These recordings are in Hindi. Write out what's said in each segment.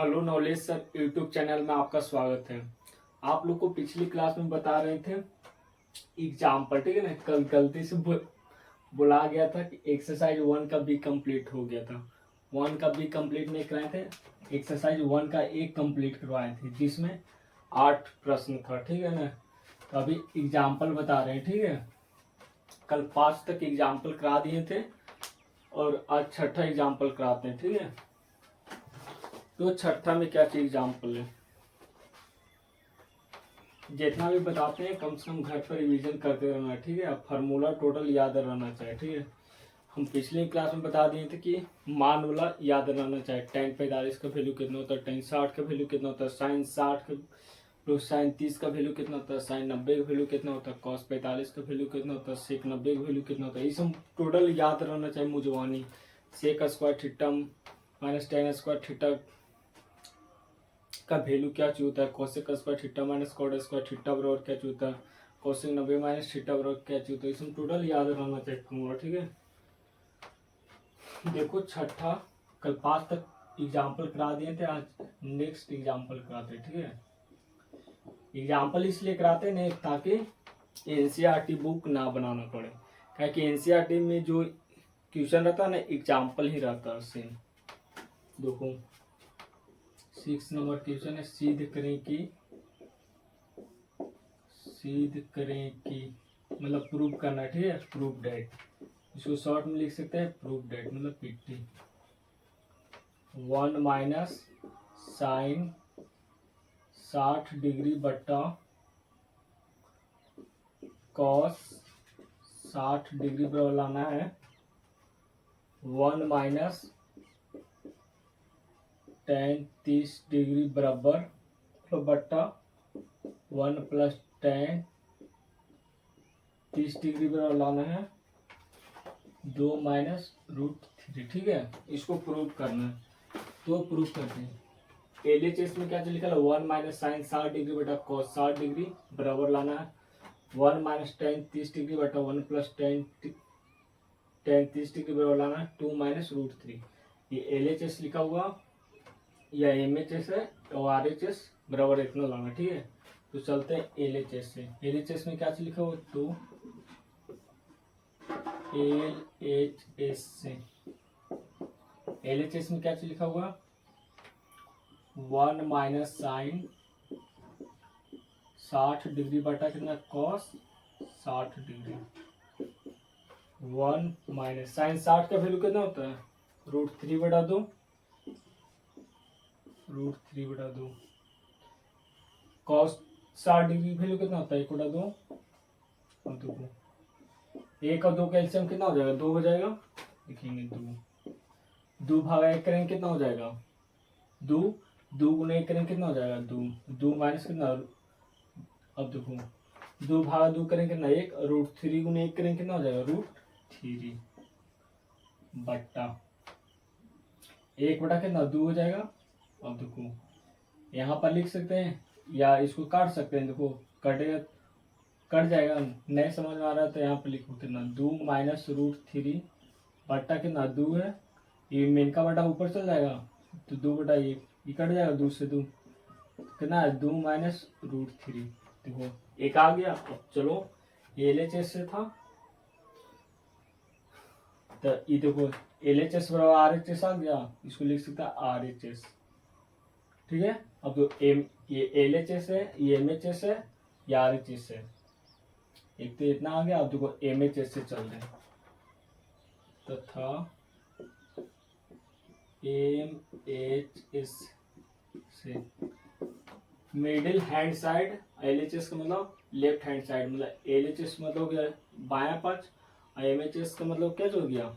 Hello knowledge sir YouTube channel में आपका स्वागत है। आप लोग को पिछली क्लास में बता रहे थे एग्जाम्पल, ठीक है ना। कल गलती से बुला गया था कि एक्सरसाइज 1 का बी कंप्लीट हो गया था। 1 का बी कंप्लीट नहीं कराए थे, एक्सरसाइज 1 का एक कंप्लीट करवाए थे जिसमें 8 प्रश्न था, ठीक है ना। तो अभी एग्जाम्पल बता रहे हैं, ठीक है। कल 5 तक एग्जाम्पल करा दिए थे और आज छठा एग्जाम्पल कराते हैं, ठीक है। तो छठा में क्या चीज एग्जाम्पल है, जितना भी बताते हैं कम से कम घर पर रिवीजन करते रहना, ठीक है। फार्मूला टोटल याद रहना चाहिए, ठीक है। हम पिछली क्लास में बता दिए थे कि मान वाला याद रहना चाहिए। tan 45 का वैल्यू कितना होता है, tan 60 का वैल्यू कितना होता है, sin 60 का प्लस sin 30 का वैल्यू कितना होता है, sin 90 का वैल्यू कितना होता है, cos 45 का वैल्यू कितना होता है, sec 90 का वैल्यू कितना होता है। ये सब टोटल याद रहना चाहिए मुझवानी। sec square theta minus tan square theta का वैल्यू क्या चाहिए होता है, cosec square theta minus cot square theta बराबर क्या चाहिए होता है, कोसेक 90 माइनस थीटा बराबर क्या चाहिए होता है। इसमें टोटल याद रहना चाहिए फॉर्मूला, ठीक है। देखो छठा, कल 5 तक एग्जाम्पल करा दिए थे, आज नेक्स्ट एग्जाम्पल कराते हैं, ठीक है। एग्जाम्पल इसलिए कराते नहीं ताकि एनसीईआरटी बुक ना बनाना पड़े, क्योंकि एनसीईआरटी में जो क्वेश्चन रहता है ना एग्जाम्पल ही रहता है सेम। देखो 6 नंबर क्वेश्चन है, सिद्ध करें कि मतलब प्रूव करना, ठीक है। प्रूव डेट, इसको शॉर्ट में लिख सकते हैं प्रूव डेट मतलब पीटी। 1 माइनस साइन 60 डिग्री बट्टा कॉस 60 डिग्री बराबर लाना है 1 माइनस tan 30 डिग्री बराबर बट्टा 1 प्लस tan 30 डिग्री बराबर लाना है 2 माइनस रूट 3, ठीक है। इसको प्रूव करना है, तो प्रूव करते हैं। LHS में क्या लिखा है, 1 माइनस साइन 60 डिग्री बटा कॉस 60 डिग्री बराबर लाना है 1 माइनस tan 30 डिग्री बटा 1 प्लस tan 30 डिग्री बराबर लाना है 2 माइनस रूट 3। ये LHS लिखा हुआ या MHS है और RHS बराबर इतना लाना, ठीक है। तो चलते हैं LHS से। LHS में क्या लिखा हुआ, तो LHS से LHS में क्या लिखा हुआ 1 माइनस साइन 60 डिग्री बटा कितना कॉस 60 डिग्री 1 माइनस साइन 60 का वैल्यू कितना होता है √3 बटा 2 कॉस 60 डिग्री वैल्यू कितना होता है 1 बटा 2 और 2 1 और 2 का एलसीएम कितना हो जाएगा 2 हो जाएगा, लिखेंगे 2 भागा 1 करेंगे कितना हो जाएगा 2 गुना 1 करेंगे कितना हो जाएगा 2 माइनस कितना, अब देखो 2 भागा 2 करेंगे कितना 1, √3 गुना 1 करेंगे कितना हो जाएगा √3 बट्टा 1 बटा कितना 2 हो जाएगा। अब देखो यहाँ पर लिख सकते हैं या इसको काट सकते हैं, देखो कटेगा कट जाएगा, नहीं समझ में आ रहा है तो यहाँ पर लिखो कितना 2 माइनस √3 बट्टा कितना 2 है, ये मेन का बटा ऊपर चल जाएगा तो 2 बटा 1 ये कट जाएगा 2 से 2 कितना है 2 माइनस √3। देखो एक आ गया। अब चलो LHS से था तो ये देखो LHS बराबर RHS आ गया, इसको लिख सकता है RHS, ठीक है। अब तो ये LHS है, ये MHS है, ये RHS है, एक तो इतना आ गया। अब देखो MHS से चल रहे हैं तथा MHS से मिडिल हैंड साइड, LHS का मतलब लेफ्ट हैंड साइड, मतलब LHS मतलब क्या बायां पक्ष और MHS का मतलब क्या हो गया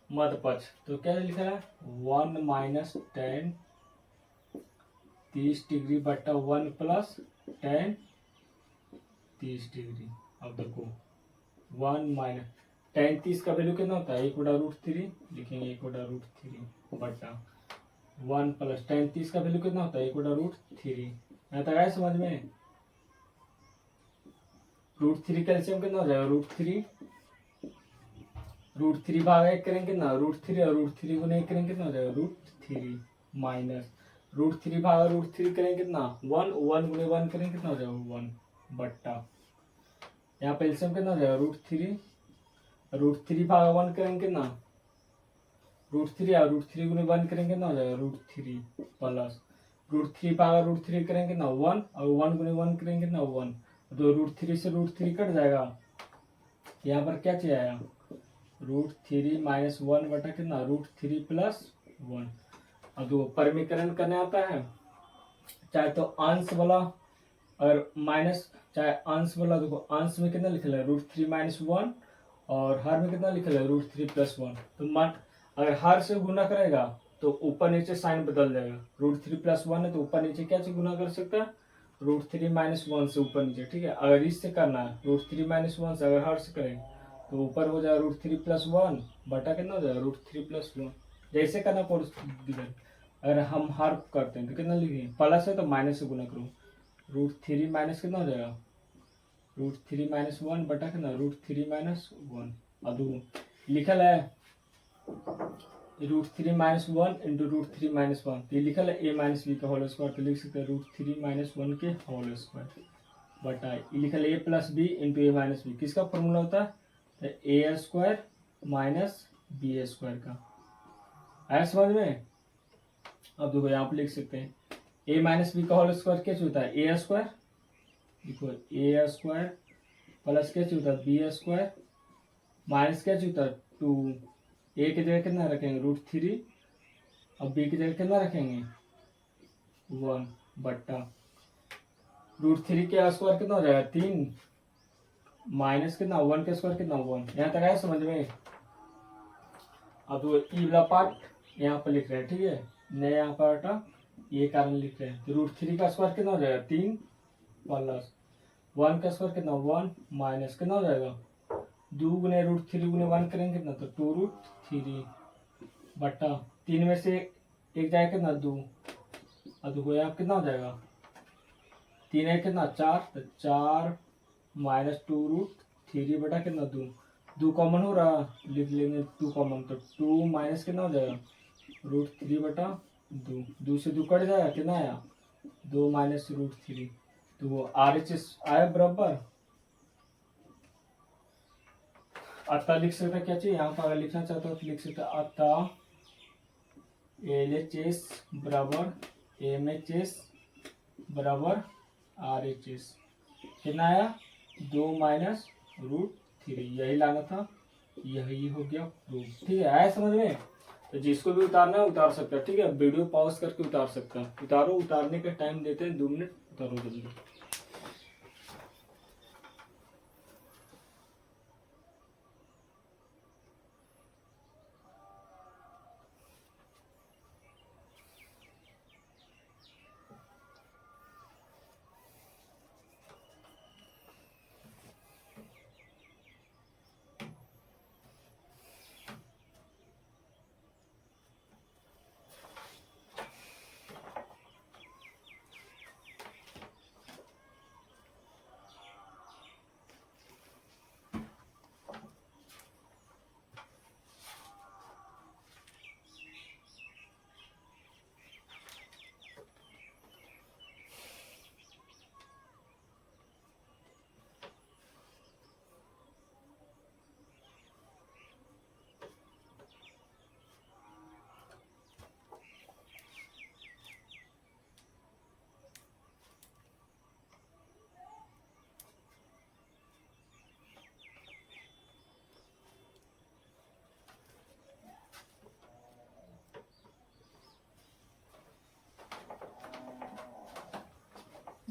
मध्य पक्ष। तो क्या लिखा है 1 माइनस tan 30 डिग्री बट्टा 1 प्लस tan 30 डिग्री। अब देखो 1 माइनस tan 30 का वैल्यू कितना होता है 1 बटा √3, लिखेंगे 1 बटा √3 बटा 1 प्लस tan 30 का वैल्यू कितना होता है 1 बटा √3। यहाँ तक आया समझ में। √3 का एलसीएम कितना हो जाएगा √3 भागा 1 करेंगे कितना √3 और √3 गुना 1 करेंगे कितना हो जाएगा 3 माइनस √3 भागा √3 करें कितना 1, 1 गुने 1 करें कितना हो जाएगा 1 बट्टा यहाँ पे एलसीएम कितना हो जाएगा √3 भागा 1 करेंगे कितना √3 और √3 गुने 1 करेंगे कितना हो जाएगा √3 प्लस √3 भागा √3 करेंगे कितना 1 और 1 गुने 1 करेंगे कितना 1 तो √3 से √3 कट जाएगा यहाँ पर क्या चाहिए आया √3 माइनस 1 बटा कितना √3 प्लस 1। अब दो परमीकरण करने आता है चाहे तो अंश वाला और माइनस चाहे अंश वाला देखो अंश में कितना लिखा है √3 माइनस 1 और हर में कितना लिखा है √3 प्लस 1। तो मान अगर हर से गुना करेगा तो ऊपर नीचे साइन बदल जाएगा √3 प्लस 1 है तो ऊपर नीचे क्या से गुना कर सकता है √3 माइनस 1 से ऊपर नीचे ठीक है। अगर इससे करना है √3 माइनस 1 से अगर हर से करेंगे तो ऊपर हो जाएगा √3 प्लस 1 बटा कितना हो जाएगा √3 प्लस 1 जैसे करना कोर्स। अगर हम हर करते हैं तो कितना लिखेंगे प्लस है तो माइनस से गुना करो √3 माइनस कितना हो जाएगा √3 माइनस 1 बटा कितना √3 माइनस 1 अदू लिखल है √3 माइनस 1 इंटू √3 माइनस 1 ये लिखल है a माइनस बी का होल स्क्वायर तो लिख सकते हैं √3 माइनस 1 के होल स्क्वायर बटा ये लिखल है a plus B into A minus B किसका फॉर्मूला होता है A square minus B square का आया समझ में। अब देखो यहाँ पे लिख सकते हैं a माइनस बी का होल स्क्वायर क्या होता है ए स्क्वायर देखो ए स्क्वायर प्लस क्या होता है बी स्क्वायर माइनस क्या होता है 2 ए की जगह कितना रखेंगे √3 और बी की जगह कितना रखेंगे 1 बट्टा √3 के स्क्वायर कितना हो जाएगा 3 माइनस कितना 1 के स्क्वायर कितना 1 यहाँ तक आया समझ में। अब तो ई वाला पार्ट यहाँ पर लिख रहे हैं ठीक है नया यहाँ पर ये कारण लिख रहे हैं तो √3 का स्क्वायर कितना हो जाएगा 3 प्लस 1 का स्क्वायर कितना 1 माइनस कितना हो जाएगा 2 गुने √3 गुने 1 करेंगे कितना तो 2√3 बट्टा 3 में से एक जाएगा कितना 2 और 2 यहाँ कितना हो जाएगा 3 है कितना 4 तो 4 माइनस 2√3 बटा कितना 2 कॉमन हो रहा लिख लेंगे 2 कॉमन तो 2 माइनस कितना हो जाएगा √3 बटा 2 से 2 कट जाएगा कितना आया 2 माइनस √3 तो वो RHS आया बराबर अतः लिख सकता क्या चाहिए यहाँ पर अगर लिखना चाहता हो तो लिख सकता अतः LHS बराबर MHS बराबर RHS कितना आया 2 माइनस √3 यही लाना था यही हो गया प्रूफ ठीक है आया समझ में। तो जिसको भी उतारना है उतार सकता है ठीक है वीडियो पॉज करके उतार सकता है उतारो उतारने का टाइम देते हैं 2 मिनट उतारो जल्दी।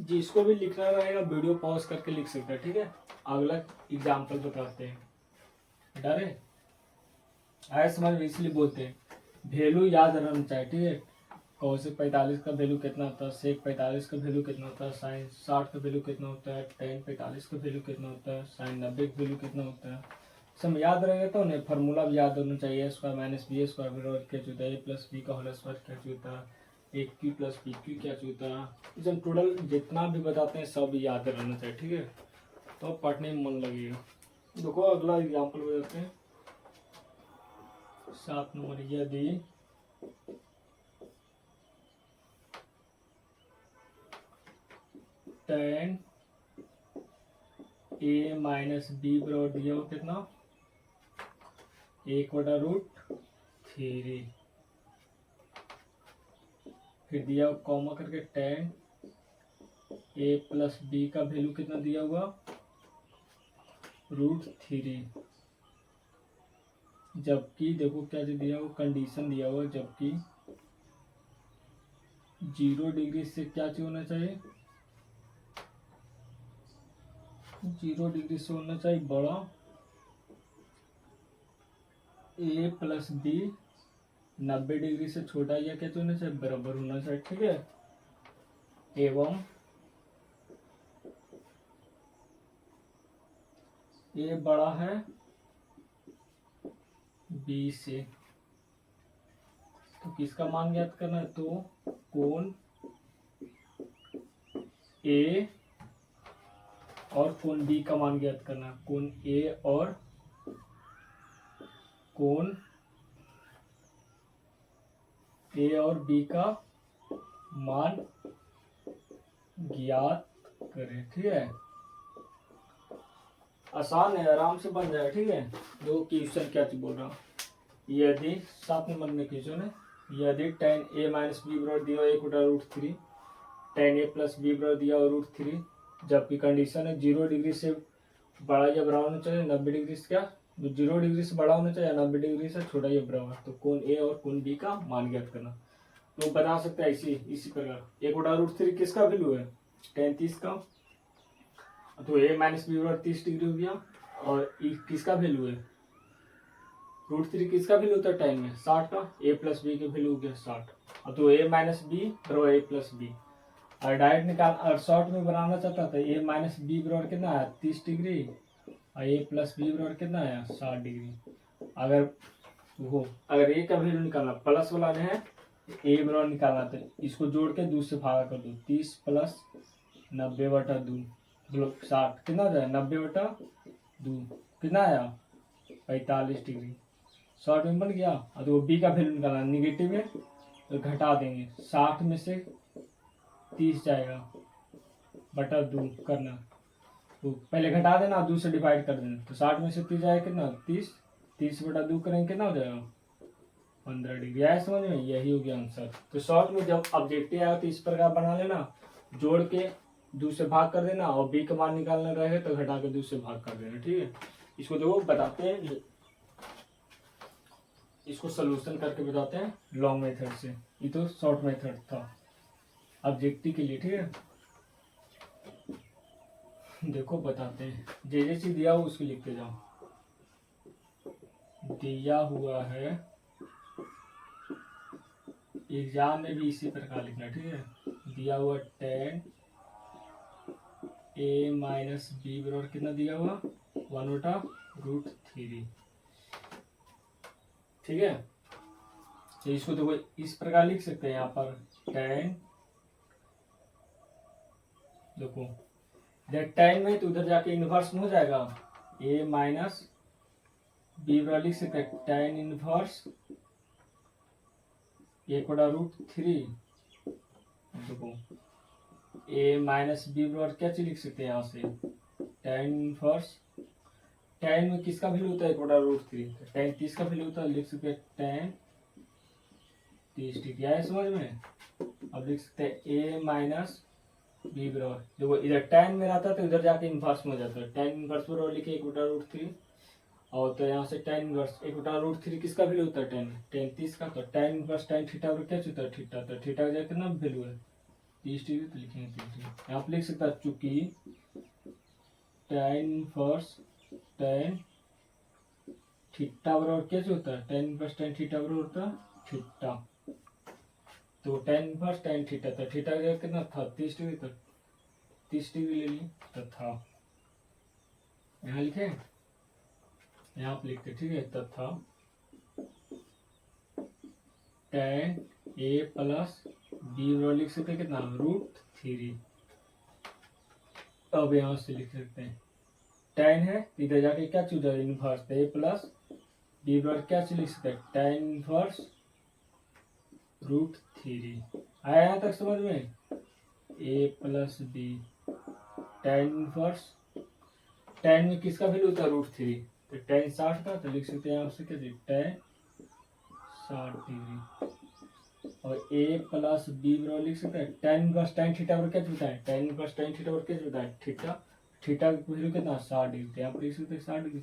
जिसको भी लिखना रहेगा वीडियो पॉज करके लिख सकता है ठीक है। अगला एग्जाम्पल बताते हैं डरे आया समझ में इसलिए बोलते हैं वैल्यू याद रहना चाहिए ठीक है। कौशिक 45 का वैल्यू कितना होता है सेक 45 का वैल्यू कितना होता है साइन 60 का वैल्यू कितना होता है टेन 45 का वैल्यू कितना होता है साइन 90 का वैल्यू कितना होता है सब याद रहेगा तो उन्हें फार्मूला भी याद होना चाहिए ए स्क्वायर माइनस बी स्क्वायर बराबर क्या होता है ए प्लस बी का होल स्क्वायर क्या होता है एक क्यू प्लस पी क्यू क्या होता है जब टोटल जितना भी बताते हैं सब याद रहना चाहिए ठीक है तो पढ़ने में मन लगेगा। देखो अगला एग्जाम्पल हो जाते हैं 7 नंबर यदि टेन ए माइनस बी बराबर दिया हो कितना 1/√3। फिर दिया हो कॉमा करके टेन ए प्लस बी का वैल्यू कितना दिया हुआ √3। जबकि देखो क्या दिया हुआ कंडीशन दिया हुआ जबकि 0 डिग्री से क्या चीज होना चाहिए 0 डिग्री से होना चाहिए बड़ा ए प्लस बी 90 डिग्री से छोटा या क्या होना चाहिए बराबर होना चाहिए। ठीक है एवं ए बड़ा है बी से। तो किसका मान ज्ञात करना है तो कोण ए और कोण बी का मान ज्ञात करना है। कोण ए और कोण ए और बी का मान ज्ञात करें। ठीक है आसान है आराम से बन जाए। ठीक है दो क्वेश्चन क्या बोल रहा हूँ यदि 7 नंबर में क्वेश्चन है यदि टेन ए माइनस बी बराबर दिया 1/√3 टेन ए प्लस बी बराबर दिया √3 जबकि कंडीशन है 0 डिग्री से बड़ा या बराबर होना चाहिए 90 डिग्री से क्या 0 डिग्री से बड़ा होना चाहिए 90 डिग्री से छोटा या बराबर। तो कोण ए और कोण बी का मान ज्ञात करना। तो बता सकते हैं इसी प्रकार 1/√3 किसका वैल्यू है टेन 30 का तो ए माइनस बी बराबर 30 डिग्री हो गया और किसका वैल्यू है √3 किसका वैल्यू होता है टेन में 60 का ए प्लस बी का वैल्यू हो गया 60। अब तो ए माइनस बी बराबर ए प्लस बी और डायरेक्ट निकाल और शॉर्ट में बनाना चाहता था ए माइनस बी बराबर कितना आया 30 डिग्री और ए प्लस बी बराबर कितना आया 60 डिग्री। अगर ए का वैल्यू निकालना प्लस वाला है ए बराबर निकालना तो इसको जोड़ के 2 से भागा कर दो 30 प्लस 90/2 मतलब 60 कितना हो जाए 90/2 कितना आया 45 डिग्री। शॉर्ट में बन गया। और तो बी का वैल्यू निकालना निगेटिव है तो घटा देंगे 60 में से 30 जाएगा बटा 2 करना तो पहले घटा देना 2 से डिवाइड कर देना तो 60 में से 30 जाएगा कितना 30/2 करेंगे कितना हो जाएगा 15 डिग्री। आया समझ में यही हो गया आंसर। तो शॉर्ट में जब ऑब्जेक्टिव आया तो इस प्रकार बना लेना जोड़ के 2 से भाग कर देना और बी का मान निकालना रहेगा तो घटा के 2 से भाग कर देना। ठीक है इसको देखो बताते हैं इसको सोल्यूशन करके बताते हैं लॉन्ग मेथड से। ये तो शॉर्ट मेथड था ऑब्जेक्टिव के लिए। ठीक है देखो बताते हैं जैसे दिया हुआ उसको लिखते जाओ। दिया हुआ है एग्जाम में भी इसी प्रकार लिखना। ठीक है दिया हुआ टेन ए माइनस बी बराबर कितना दिया हुआ 1/√3। ठीक है तो इसको देखो इस प्रकार लिख सकते हैं यहाँ पर टेन देखो इधर टेन में तो उधर जाके इनवर्स में हो जाएगा ए माइनस बी बराबर लिख सकते हैं टेन इनवर्स 1/√3। देखो ए माइनस बी बराबर क्या चीज लिख सकते हैं यहाँ से टेन इनवर्स टेन में किसका वैल्यू होता है 1/√3 टेन 30 का वैल्यू होता है लिख सकते हैं टेन 30 डिग्री। आया समझ में। अब लिख सकते हैं ए माइनस बी बराबर देखो इधर टेन में रहता है तो इधर जाके इनवर्स में हो जाता है टेन इनवर्स बराबर लिखे 1/√3 और तो यहाँ से टेन इनवर्स 1/√3 किसका वैल्यू होता है टेन 30 का तो टेन इनवर्स टेन थीटा बराबर क्या होता है थीटा तो थीटा का कितना वैल्यू है 30 डिग्री तो लिखेंगे 30 डिग्री। यहाँ पे लिख सकता है चूंकि टेन इनवर्स टेन थीटा बराबर क्या होता है टेन इनवर्स टेन थीटा बराबर होता है थीटा तो टेन इनवर्स टेन थीटा तो थीटा का कितना था 30 डिग्री तो 30 डिग्री ले ली तथा यहाँ लिखे यहाँ पे लिखते ठीक है तथा टेन ए प्लस बी बराबर लिख सकते हैं कितना √3। अब यहाँ से लिख सकते हैं टेन है इधर जाके क्या चीज है इनवर्स ए प्लस बी बराबर क्या चीज लिख सकते हैं टेन इनवर्स √3। आया यहाँ तक समझ में a plus b tan inverse, tan में किसका वैल्यू होता है √3, तो टेन 60 का, तो लिख सकते हैं यहाँ से क्या टेन 60 डिग्री। और ए प्लस बी बराबर लिख सकते हैं टेन इनवर्स टेन थीटा पर क्या बताएं, टेन इनवर्स टेन थीटा पर क्या बताएं थीटा, थीटा की वैल्यू कितना 60 डिग्री, तो यहाँ पर लिख सकते हैं 60 डिग्री।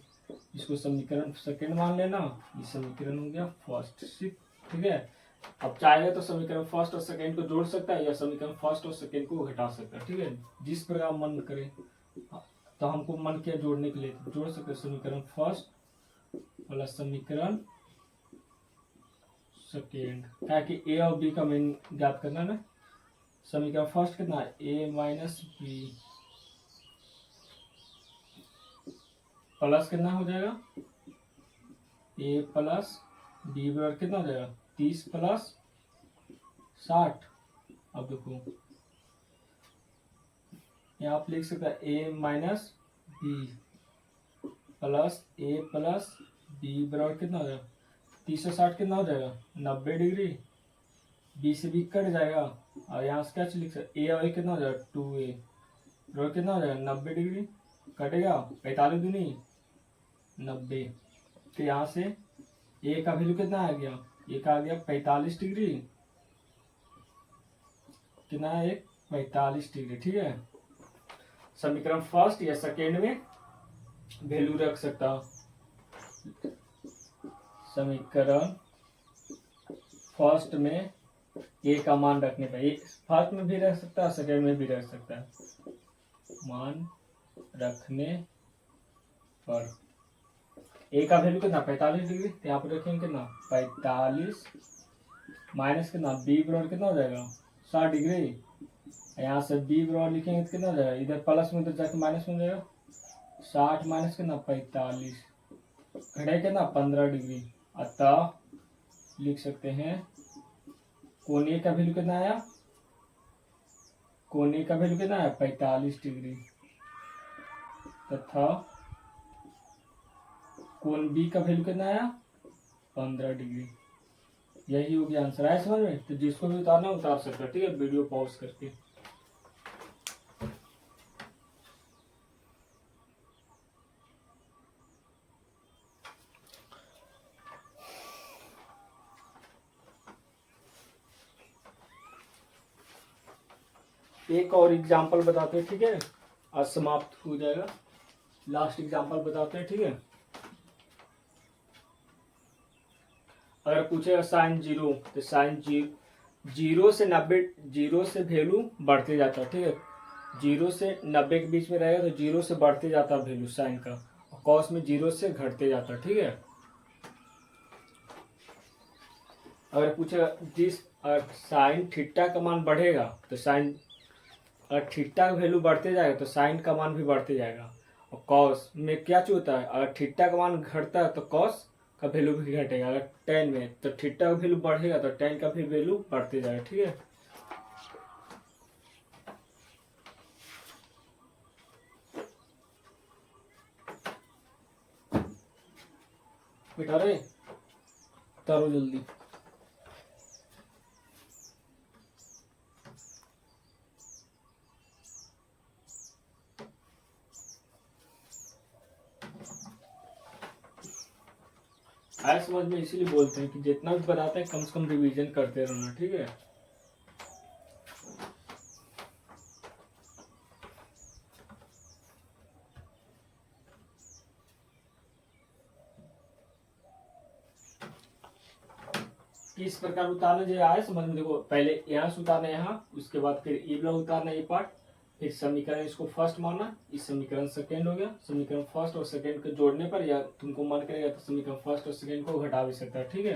इसको समीकरण सेकंड मान लेना, ये समीकरण हो गया फर्स्ट। ठीक है, अब चाहेगा तो समीकरण फर्स्ट और सेकंड को जोड़ सकता है, या समीकरण फर्स्ट और सेकंड को घटा सकता है। ठीक है, जिस प्रकार मन करे, तो हमको मन किया जोड़ने के लिए तो जोड़ सकते हैं समीकरण फर्स्ट प्लस समीकरण सेकेंड, क्या कि ए और बी का मीन ज्ञात करना है ना। समीकरण फर्स्ट कितना है ए माइनस बी प्लस कितना हो जाएगा ए प्लस बी बराबर कितना हो जाएगा 30 प्लस 60। अब देखो यहाँ आप लिख सकते हैं ए माइनस बी प्लस ए प्लस बी बराबर कितना हो जाएगा 30 और 60 कितना हो जाएगा 90 डिग्री, बी से बी कट जाएगा, और यहाँ से क्या लिख सकते ए और ए कितना हो जाएगा 2a बराबर कितना हो जाएगा 90 डिग्री, कटेगा 45 दूनी 90, तो यहाँ से ए का वैल्यू कितना आ गया, ए का आ गया 45 डिग्री, कितना है एक 45 डिग्री। ठीक है, समीकरण फर्स्ट या सेकेंड में वैल्यू रख सकता, समीकरण फर्स्ट में ए का मान रखने पर, फर्स्ट में भी रख सकता है सेकेंड में भी रख सकता है, मान रखने पर ए का वैल्यू कितना 45 डिग्री, तो यहाँ पर रखेंगे कितना 45 माइनस कितना बी बराबर कितना हो जाएगा 60 डिग्री, यहाँ से बी बराबर लिखेंगे तो कितना हो जाएगा, इधर प्लस में तो जाके माइनस में हो जाएगा, 60 माइनस कितना 45 घटे कितना 15 डिग्री, अतः लिख सकते हैं कोने का वैल्यू कितना आया, कोने का वैल्यू कितना है 45 डिग्री, तथा कोण बी का वैल्यू कितना आया 15 डिग्री। यही हो गया आंसर, आया समझ में। तो जिसको भी उतारना उतार सकता है। ठीक है, वीडियो पॉज करके। एक और एग्जाम्पल बताते हैं, ठीक है, आज समाप्त हो जाएगा। लास्ट एग्जाम्पल बताते हैं, ठीक है। अगर पूछेगा साइन जीरो, तो साइन जीरो से 90, जीरो से वैल्यू बढ़ते जाता है। ठीक है, जीरो से 90 के बीच में रहेगा तो जीरो से बढ़ते जाता है वैल्यू साइन का, और कॉस में जीरो से घटते जाता है। ठीक है, अगर पूछेगा जिस साइन थीटा का मान बढ़ेगा तो साइन, अगर थीटा का वैल्यू बढ़ते जाएगा तो साइन का मान भी बढ़ते जाएगा, और कॉस में क्या होता है, अगर थीटा का मान घटता है तो कॉस का वैल्यू भी घटेगा। अगर टेन में तो थीटा का वैल्यू बढ़ेगा तो टेन का भी वैल्यू बढ़ते जाएगा। ठीक है, बेटा रे करो जल्दी। आया समझ में, इसीलिए बोलते हैं कि जितना भी बताते हैं कम से कम रिवीजन करते रहना। ठीक है, किस प्रकार उतारना जो आया समझ में। देखो पहले यहाँ से उतारना यहाँ, उसके बाद फिर ये वाला उतारना ये पार्ट, फिर समीकरण इसको फर्स्ट मानना, इस समीकरण सेकेंड हो गया। समीकरण फर्स्ट और सेकेंड को जोड़ने पर, या तुमको मन करेगा तो समीकरण फर्स्ट और सेकेंड को घटा भी सकता है। ठीक है,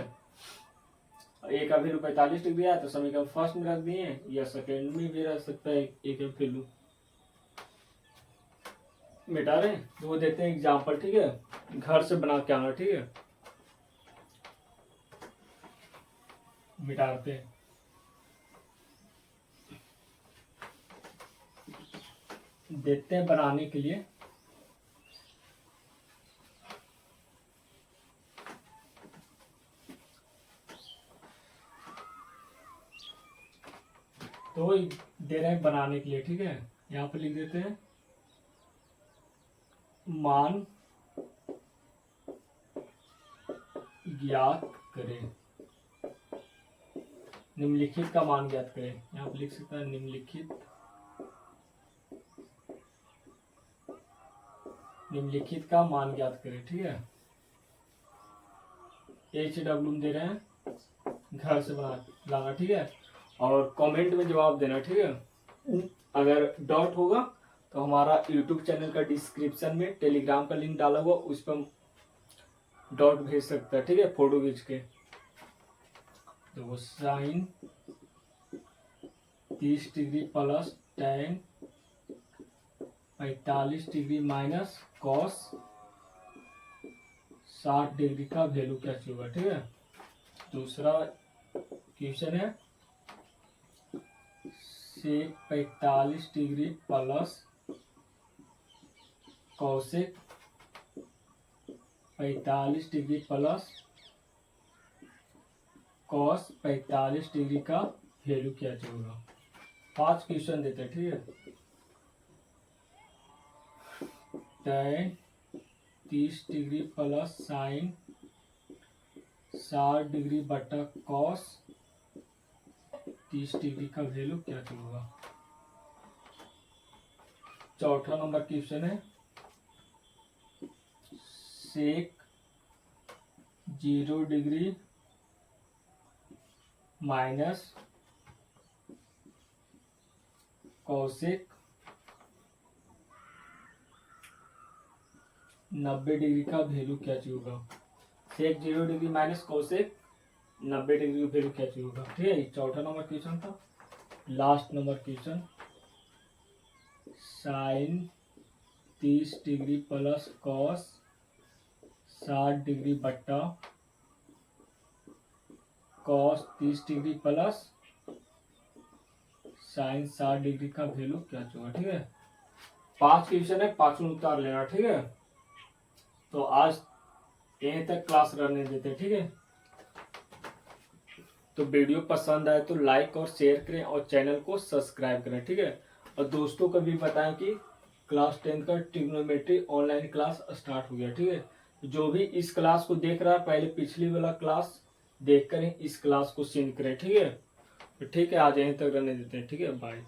ए का वैल्यू 45 डिग्री आया तो समीकरण फर्स्ट में रख दिए, या सेकेंड में भी रख सकता है ए का वैल्यू। मिटा रहे तो वो देते हैं एग्जाम्पल। ठीक है, घर से बना के आना। ठीक है, मिटाते हैं। देखते हैं बनाने के लिए। तो दे रहे हैं बनाने के लिए। ठीक है, यहाँ पे लिख देते हैं मान ज्ञात करें। निम्नलिखित का मान ज्ञात करें, यहाँ पे लिख सकता है निम्नलिखित का मान ज्ञात करें। ठीक है, HW में दे रहे हैं, घर से बना लाना। ठीक है, और कमेंट में जवाब देना। ठीक है, अगर डाउट होगा तो हमारा यूट्यूब चैनल का डिस्क्रिप्शन में टेलीग्राम का लिंक डाला हुआ, उस पर डाउट भेज सकता है। ठीक है, फोटो खींच के। तो sine 30 degree plus tan 45 degree minus cos 60 degree का वैल्यू क्या होगा। ठीक है, दूसरा क्वेश्चन है sec 45 degree plus cosec 45 degree plus cos 45 degree का वैल्यू क्या होगा। 5 क्वेश्चन देते हैं। ठीक है, tan 30 degree plus sine 60 degree बटा कॉस 30 डिग्री का वैल्यू क्या होगा। चौथा नंबर क्वेश्चन है sec 0 degree minus cosec 90 degree का वैल्यू क्या होगा। Sec 0 degree minus cosec 90 degree का वैल्यू क्या होगा। ठीक है, चौथा नंबर क्वेश्चन था। Last number question sine 30 degree plus cos 60 degree बट्टा cos 30 degree plus sine 60 degree का वैल्यू क्या होगा। ठीक है, 5 क्वेश्चन है, 5 उत्तर लेना। ठीक है, तो आज यहीं तक क्लास रहने देते। ठीक है, तो वीडियो पसंद आए तो लाइक और शेयर करें और चैनल को सब्सक्राइब करें। ठीक है, और दोस्तों को भी बताएं कि क्लास 10 का ट्रिग्नोमेट्री ऑनलाइन क्लास स्टार्ट हो गया। ठीक है, जो भी इस क्लास को देख रहा है पहले पिछली वाला क्लास देख कर इस क्लास को सीन करें। ठीक है, तो ठीक है, आज यहीं तक रहने देते हैं। ठीक है, बाय।